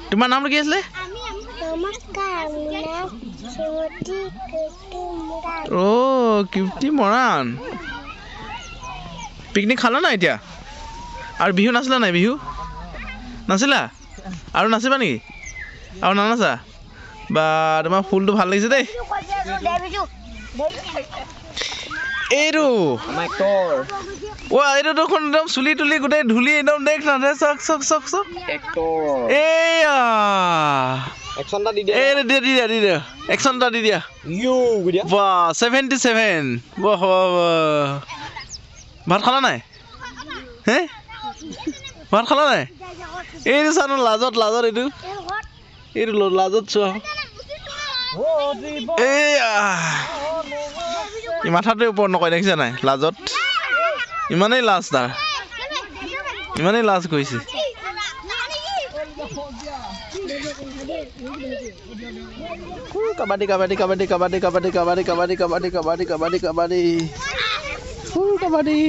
তোমাৰ নামটো কি আছিলে? অ' কীৰ্তি মৰাণ। পিকনিক খালা নাই এতিয়া? আৰু বিহু নাচিলা নাই? বিহু নাচিলা? আৰু নাচিবা নেকি? আৰু নানাচা? বা তোমাৰ ফুলটো ভাল লাগিছে দেই। এইটো এইটো দেখোন একদম চুলি তুলি গোটেই ধূলি একদম দেখ না চক চক চক চক এয়া দি দিয়া একচন এটা দি দিয়া বা 77 ভাত খালা নাই? হে ভাত খালা নাই? এইটো চানো লাজত এইটো লাজত চোৱা এয়া মাথাটোৱে ওপৰত নকয় দেখিছা নাই? লাজত ইমানেই লাজ তাৰ ইমানেই লাজ কৰিছে। কাবাডী কাবাডী কাবাডী কাবাডী কাবাডী কাবাডী কাবাডী কাবাডী কাবাডী কাবাডী কাবাডী ফুল কাবাডী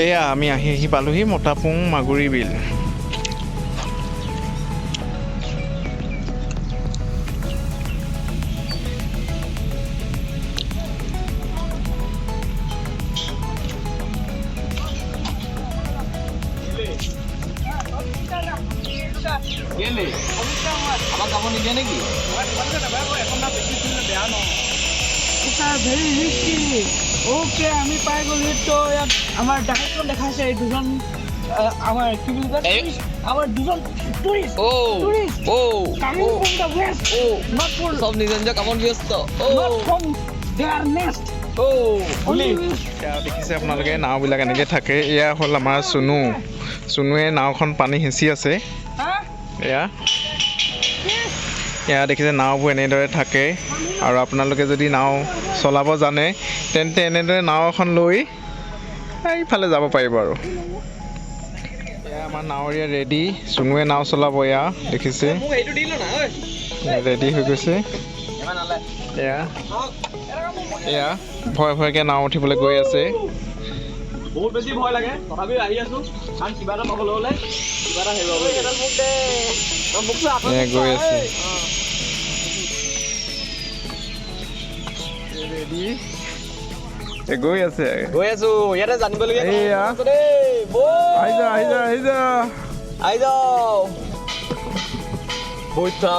এয়া আমি আহি পালোহি মতাপুং মাগুৰী বিল। ওকে আমি পাই গ'লো তো ইয়াত আমাৰ ডাইৰেক্টৰ দেখাইছে দুজন আমাৰ কি বুলি কয় আমাৰ দুজন tourist coming from the west not for সব নিজৰ নিজৰ কামত ব্যস্ত নট ফ্ৰম দেয়াৰ নেক্সট দেখিছে আপোনালোকে নাওবিলাক এনেকৈ থাকে। এয়া হ'ল আমাৰ চুনুৱে নাওখন পানী সিঁচি আছে। এয়া দেখিছে নাওবোৰ এনেদৰে থাকে আৰু আপোনালোকে যদি নাও চলাব জানে তেন্তে এনেদৰে নাও এখন লৈ এইফালে যাব পাৰিব। আৰু এয়া আমাৰ নাৱৰীয়া ৰেডি, চুনুৱে নাও চলাব। এয়া দেখিছে ৰেডি হৈ গৈছে। এয়া ভয়কৈ নাও উঠিবলৈ গৈ আছে। বহুত বেছি ভয় লাগে তথাপি আহি আছো কাৰণ কিবা এটা পাবলৈ হ'লে কিবা এটা হেৰুৱাব গৈ আছে গৈ আছো ইয়াতে জানিবলগীয়া আহি যাও বৈঠা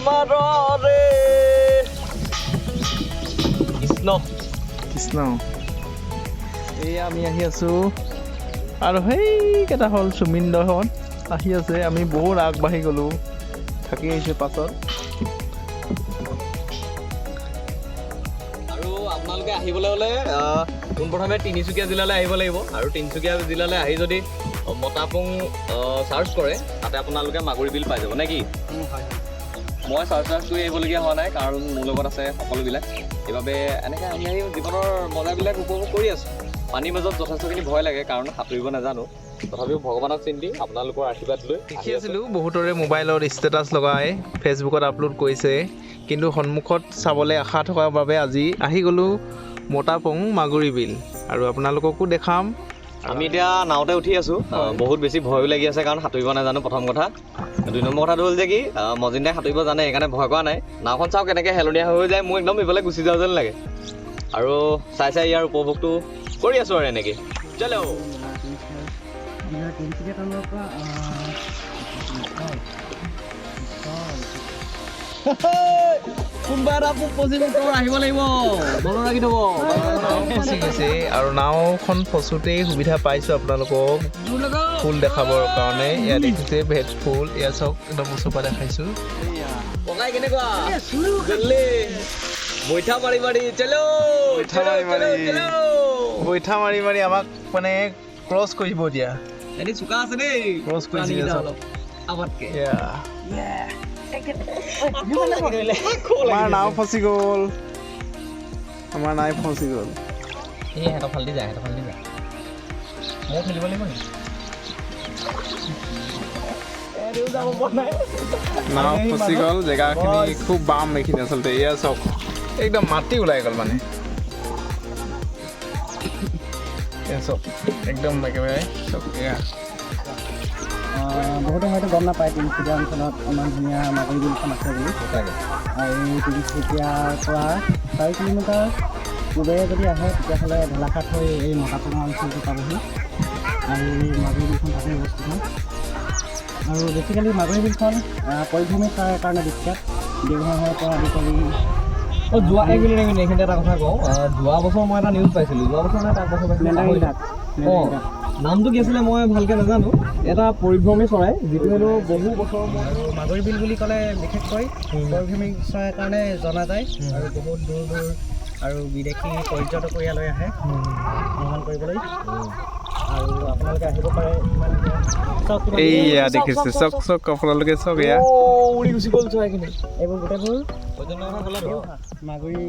মাৰ ৰে কৃষ্ণ। এয়া আমি আহি আছো আৰু সেইকেইটা হ'ল চুমিন্দৰহঁত আহি আছে। আমি বহুত আগবাঢ়ি গ'লো, থাকি আহিছোঁ পাছত। আৰু আপোনালোকে আহিবলৈ হ'লে পোনপ্ৰথমে তিনিচুকীয়া জিলালৈ আহিব লাগিব আৰু তিনিচুকীয়া জিলালৈ আহি যদি মতাপুং চাৰ্চ কৰে তাতে আপোনালোকে মাগুৰী বিল পাই যাব নে কি? মই চাৰ্চ কৰি আহিবলগীয়া হোৱা নাই কাৰণ মোৰ লগত আছে সকলোবিলাক। সেইবাবে এনেকৈ আহি জীৱনৰ মজাবিলাক উপভোগ কৰি আছোঁ। পানীৰ মাজত যথেষ্টখিনি ভয় লাগে কাৰণ সাঁতুৰিব নাজানো, তথাপিও ভগৱানক চিন্তি আপোনালোকৰ আশীৰ্বাদ লৈ দেখি আছিলোঁ বহুতৰে মোবাইলত ষ্টেটাছ লগাই ফেচবুকত আপলোড কৰিছে, কিন্তু সন্মুখত চাবলৈ আশা থকাৰ বাবে আজি আহি গ'লোঁ মতাপুং মাগুৰী বিল আৰু আপোনালোককো দেখাম আমি এতিয়া নাওতে উঠি আছোঁ বহুত বেছি ভয়ো লাগি আছে কাৰণ সাঁতুৰিব নাজানো প্ৰথম কথা 2 নম্বৰ কথাটো হ'ল যে কি মজিন্দাই সাঁতুৰিব জানে সেইকাৰণে ভয় কৰা নাই নাওখন চাওক কেনেকৈ হেলনীয়া হৈ যায় মোৰ একদম এইফালে গুচি যাওঁ যেন লাগে আৰু চাই চাই ইয়াৰ উপভোগটো কৰি আছোঁ আৰু এনেকৈ চলো কোনোবা এটা আহিব লাগিব মনত ৰাখি থ'ব ফচি গৈছে আৰু নাওখন ফচোতেই সুবিধা পাইছোঁ আপোনালোকক ফুল দেখাবৰ কাৰণে ইয়াত দেখিছে ভেজ ফুল ইয়াত চাওক একদম ওচৰৰ পৰা দেখাইছোঁ ককাই কেনেকুৱা জল্দি বৈঠা মাৰি মাৰি চলো বৈঠা মাৰি মাৰি আমাক মানে ক্ৰছ কৰিব দিয়া এনে চোকা আছে দেই ক্ৰছ কৰিছে আমাতকে আমাৰ নাও ফচি গ'ল আমাৰ নাই ফচি গ'ল এই সিহঁতৰ ফালদি যায় মই খেলিব লাগিব নেকি নাও ফচি গ'ল জেগাখিনি খুব বাম এইখিনি আচলতে এয়া চাওক একদম মাটি ওলাই গ'ল মানে এয়া চাওক একদম একেবাৰে চাওক এয়া বহুতে হয়তো গম নাপায় তিনিচুকীয়া অঞ্চলত ইমান ধুনীয়া মাগুৰী বিলখন আছে বুলি আৰু তিনিচুকীয়াৰ পৰা 4 কিলোমিটাৰ পূবেৰে যদি আহে তেতিয়াহ'লে ঢেলাখাট হৈ এই মতাপুৰ অঞ্চলটো পাবহি আৰু এই মাগুৰী বিলখন তাতে অৱস্থিত আৰু বেছিকেলি মাগুৰী বিলখন পৰিভ্ৰমী চৰাইৰ কাৰণে বিখ্যাত দেওহাঁহৰ পৰা আদি কৰি যোৱা এইখিনিতে এটা কথা কওঁ যোৱা বছৰ মই এটা নিউজ পাইছিলোঁ যোৱা বছৰ নাই তাৰ বছৰ মেণ্ডাৰিন ডাক নামটো কি আছিলে মই ভালকৈ নাজানো এটা পৰিভ্ৰমী চৰাই যিটো হেনো বহু বছৰ মাগুৰী বিল বুলি ক'লে বিশেষকৈ পৰিভ্ৰমী চৰাইৰ কাৰণে জনা যায় আৰু বহুত দূৰ দূৰ আৰু বিদেশী পৰ্যটক ইয়ালৈ আহে ভ্ৰমণ কৰিবলৈ আৰু আপোনালোকে আহিব পাৰে এইয়া দেখিছে চাওক চাওক আপোনালোকে চাওক এয়া উৰি গুচি গ'ল চৰাইখিনি এইবোৰ গোটেইবোৰ মাগুৰী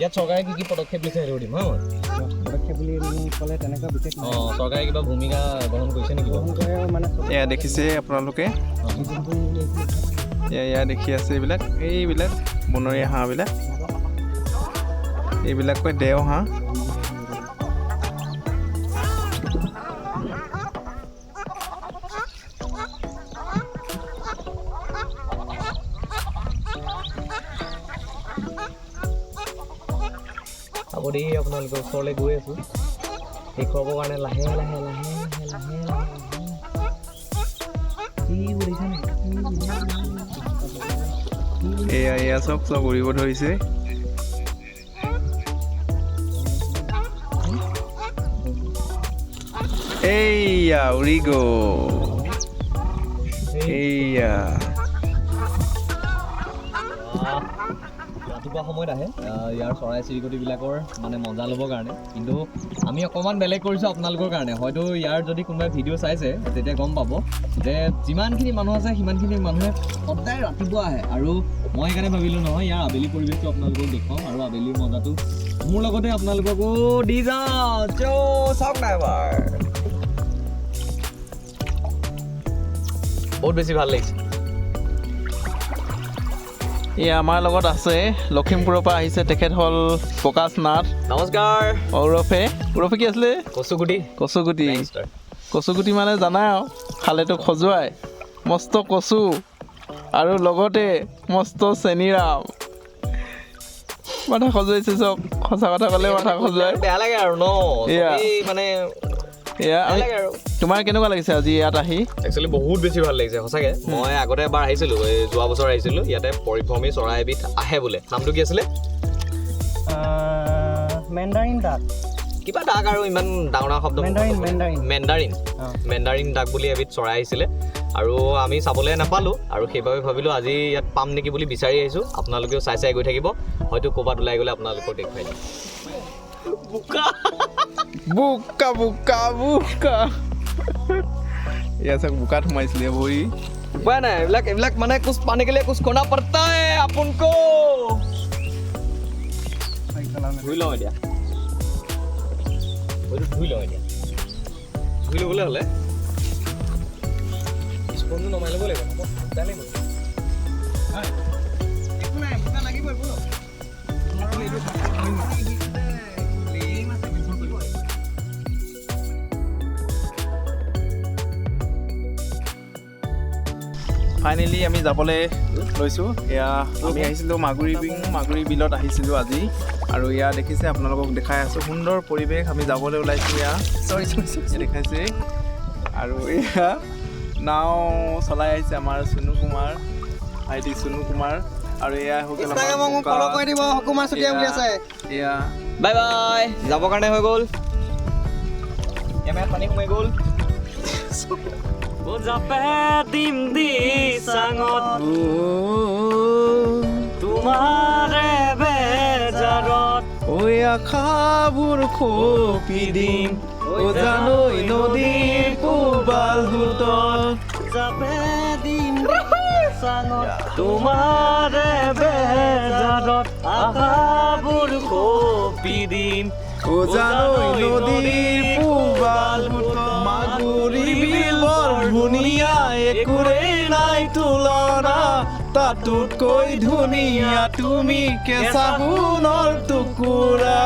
ইয়াত চৰকাৰে কি কি পদক্ষেপ লৈছে সেইটো সুধিম হা পদক্ষেপ বুলি ক'লে তেনেকুৱা বিশেষ চৰকাৰে কিবা ভূমিকা গ্ৰহণ কৰিছে নেকি গ্ৰহণ কৰে মানে এয়া দেখিছে আপোনালোকে এয়া দেখি আছে এইবিলাক বনৰীয়া হাঁহবিলাক এইবিলাক কয় দেও হাঁহ হ'ব দেই আপোনালোকৰ ওচৰলৈ গৈ আছোঁ দেখুৱাবৰ কাৰণে লাহে লাহে এয়া চব উৰিব ধৰিছে এইয়া উৰি গ'ল এইয়া ৰাতিপুৱা সময়ত আহে ইয়াৰ চৰাই চিৰিকটিবিলাকৰ মানে মজা ল'বৰ কাৰণে কিন্তু আমি অকণমান বেলেগ কৰিছোঁ আপোনালোকৰ কাৰণে হয়তো ইয়াৰ যদি কোনোবাই ভিডিঅ' চাইছে তেতিয়া গম পাব যে যিমানখিনি মানুহ আছে সিমানখিনি মানুহে সদায় ৰাতিপুৱা আহে আৰু মই সেইকাৰণে ভাবিলোঁ নহয় ইয়াৰ আবেলি পৰিৱেশটো আপোনালোকক দেখুৱাম আৰু আবেলিৰ মজাটো মোৰ লগতে আপোনালোককো দি যাওঁ চাওক নাই এবাৰ বহুত বেছি ভাল লাগিছে এই আমাৰ লগত আছে লখিমপুৰৰ পৰা আহিছে তেখেত হ'ল প্ৰকাশ নাথ নমস্কাৰ ওৰফে কি আছিলে কচুগুটি কচুগুটি মানে জানাই আৰু খালেতো খজুৱাই মস্ত কচু আৰু লগতে মস্ত চেনিৰাম মাথা খজুৱাইছে চব সঁচা কথা ক'লে মাথা খজুৱাই বেয়া লাগে আৰু ন মানে এয়া তোমাৰ কেনেকুৱা লাগিছে আজি ইয়াত আহি একচুৱেলি বহুত বেছি ভাল লাগিছে সঁচাকৈ মই আগতে এবাৰ আহিছিলোঁ যোৱা বছৰ আহিছিলোঁ ইয়াতে পৰিভ্ৰমী চৰাই এবিধ আহে বোলে নামটো কি আছিলে মেণ্ডাৰিন ডাক কিবা ডাক আৰু ইমান ডাঙৰ শব্দ মেণ্ডাৰিন ডাক বুলি এবিধ চৰাই আহিছিলে আৰু আমি চাবলৈ নাপালোঁ আৰু সেইবাবে ভাবিলোঁ আজি ইয়াত পাম নেকি বুলি বিচাৰি আহিছোঁ আপোনালোকেও চাই চাই গৈ থাকিব হয়তো ক'ৰবাত ওলাই গ'লে আপোনালোকক দেখুৱাই দিম বোকা এয়া চাওক বোকাত সোমাইছিলে ভৰি উপায় নাই এইবিলাক মানে কুছ পানে কেলিয়ে কুছ কৰনা পড়তা হে আপোনকো ধুই লওঁ এতিয়া ধুই ল'বলৈ হ'লে স্পনটো নমাই ল'ব লাগিব একো নাই বোকা লাগিবই ফাইনেলি আমি যাবলৈ লৈছোঁ। এয়া আমি আহিছিলোঁ মাগুৰী বিলত আহিছিলোঁ আজি, আৰু এয়া দেখিছে আপোনালোকক দেখাই আছোঁ সুন্দৰ পৰিৱেশ। আমি যাবলৈ ওলাইছোঁ এয়া দেখাইছে, আৰু এয়া নাও চলাই আহিছে আমাৰ চুনু কুমাৰ ভাইটি চুনু কুমাৰ, আৰু এয়া হৈ গ'ল এয়া বাই বাই, যাবৰ কাৰণে হৈ গ'ল। কেমেৰাত পানী সোমাই গ'ল। জাপে দিম দি চাঙত তোমাৰে বেজাৰত ঐ আশাবোৰ খপি দিম জানৈ নদীৰ পূবাল সোঁতত জাপে দিম চাঙত তোমাৰে বেজাৰত আশাবোৰ খপি দিম জানৈ নদীৰ পূবাল সোঁতত মাগুৰী বিল বৰ ধুনীয়া একোৰেই নাই তুলনা তাতোতকৈ ধুনীয়া তুমি কেঁচা সোণৰ টুকুৰা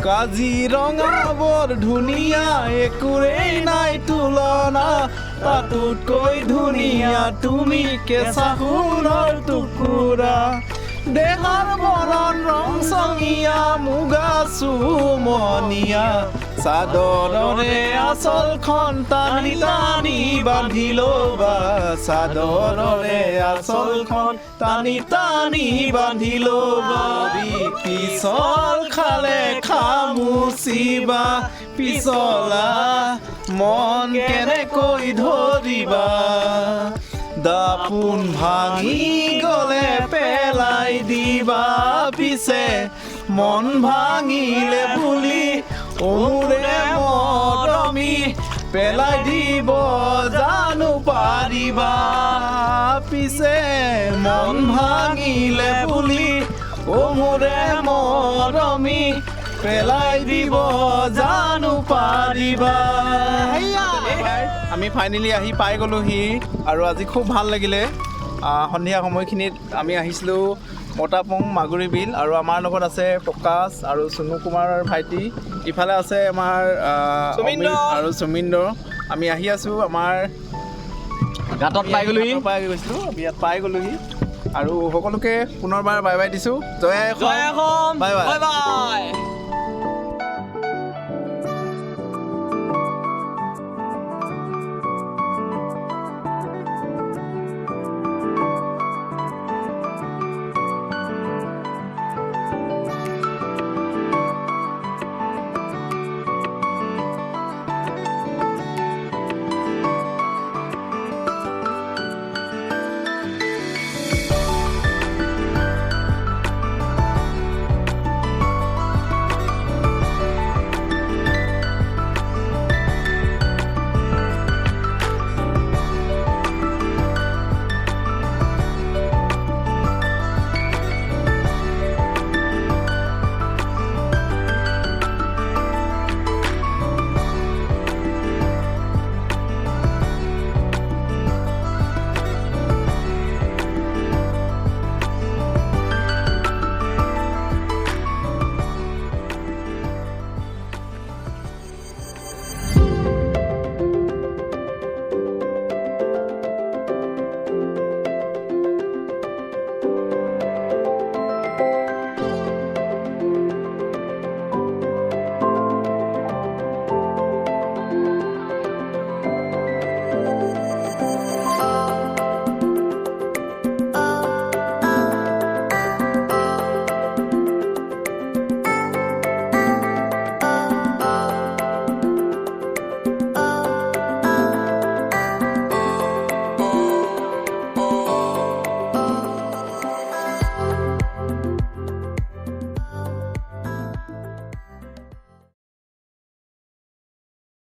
কাজিৰঙা বৰ ধুনীয়া একোৰেই নাই তুলনা তাতোতকৈ ধুনীয়া তুমি কেঁচা সোণৰ টুকুৰা দেহাৰ বৰণ ৰং চঙীয়া মুগা চুমনীয়া চাদৰৰে আঁচলখন টানি টানি বান্ধি ল'বা চাদৰৰে আঁচলখন টানি টানি বান্ধি ল'বা পিছল খালে খামুচিবা পিছলা মন কেনেকৈ ধৰিবা দাপোন ভাঙি গ'লে পেলাই দিবা পিছে মন ভাঙিলে বুলি ওৰে মৰমি পেলাই দিব জানো পাৰিবা পিছে মন ভাঙিলে বুলি ওৰে মৰমি পেলাই দিব জানো পাৰিবা। আমি ফাইনেলি আহি পাই গ'লোহি, আৰু আজি খুব ভাল লাগিলে। সন্ধিয়া সময়খিনিত আমি আহিছিলোঁ মতাপং মাগুৰী বিল, আৰু আমাৰ লগত আছে প্ৰকাশ আৰু চুনু কুমাৰৰ ভাইটি, ইফালে আছে আমাৰ অমিত আৰু সুমিন্দ্ৰ। আমি আহি আছোঁ আমাৰ ঘাটত পাই গ'লোহি। গৈছিলোঁ, আমি ইয়াত পাই গ'লোহি, আৰু সকলোকে পুনৰবাৰ বাই বাই দিছোঁ। জয় অসম, বাই বাই।